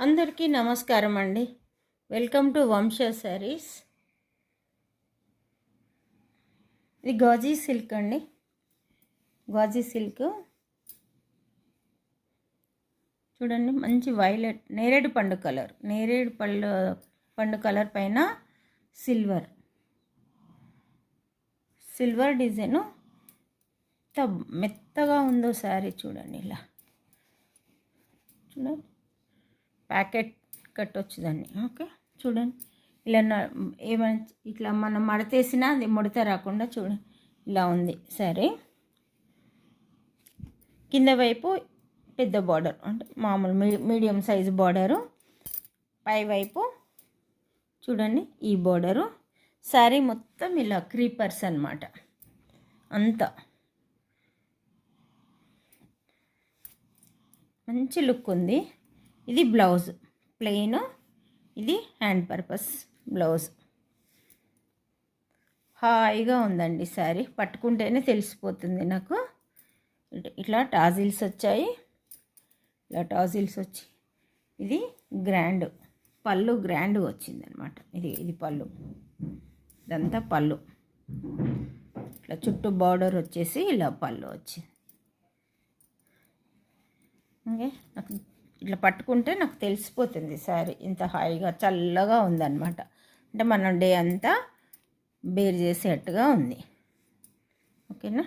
అందరికీ నమస్కారం అండి. వెల్కమ్ టు వంశ శారీస్. ఇది గాజీ సిల్క్ అండి. గాజీ సిల్క్ చూడండి, మంచి వైలెట్ నేరేడు పండు కలర్, పండు కలర్ పైన సిల్వర్ డిజైను. ఎంత మెత్తగా ఉందో శారీ చూడండి. ఇలా చూడండి, ప్యాకెట్ కట్టొచ్చు దాన్ని. ఓకే, చూడండి ఇలా ఏమైనా ఇట్లా మనం మడతేసినా అది ముడత రాకుండా చూడండి ఇలా ఉంది సరే. కింద వైపు పెద్ద బార్డర్, అంటే మామూలు మీడియం సైజు బార్డరు. పై వైపు చూడండి ఈ బార్డరు. శారీ మొత్తం ఇలా క్రీపర్స్ అన్నమాట. అంతా మంచి లుక్ ఉంది. ఇది బ్లౌజ్ ప్లెయిన్, ఇది హ్యాండ్ పర్పస్ బ్లౌజ్. హాయిగా ఉందండి శారీ, పట్టుకుంటేనే తెలిసిపోతుంది నాకు. ఇట్లా టాజిల్స్ వచ్చాయి, ఇలా టాజిల్స్ వచ్చి ఇది గ్రాండ్ పళ్ళు, గ్రాండ్ వచ్చిందనమాట. ఇది పళ్ళు, ఇదంతా పళ్ళు. ఇట్లా చుట్టూ బార్డర్ వచ్చేసి ఇలా పళ్ళు వచ్చింది. ఓకే, నాకు ఇట్లా పట్టుకుంటే నాకు తెలిసిపోతుంది శారీ ఇంత హాయిగా చల్లగా ఉందన్నమాట. అంటే మనం డే అంతా బేర్ చేసేట్టుగా ఉంది. ఓకేనా,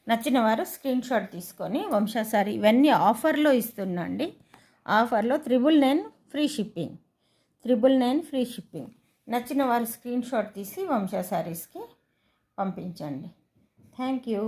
నచ్చిన వారు స్క్రీన్ షాట్ తీసుకొని వంశా శారీ, ఇవన్నీ ఆఫర్లో ఇస్తున్నా అండి. ఆఫర్లో 999 ఫ్రీ షిప్పింగ్, 999 ఫ్రీ షిప్పింగ్. నచ్చిన వారు స్క్రీన్ షాట్ తీసి వంశా శారీస్కి పంపించండి. Thank you.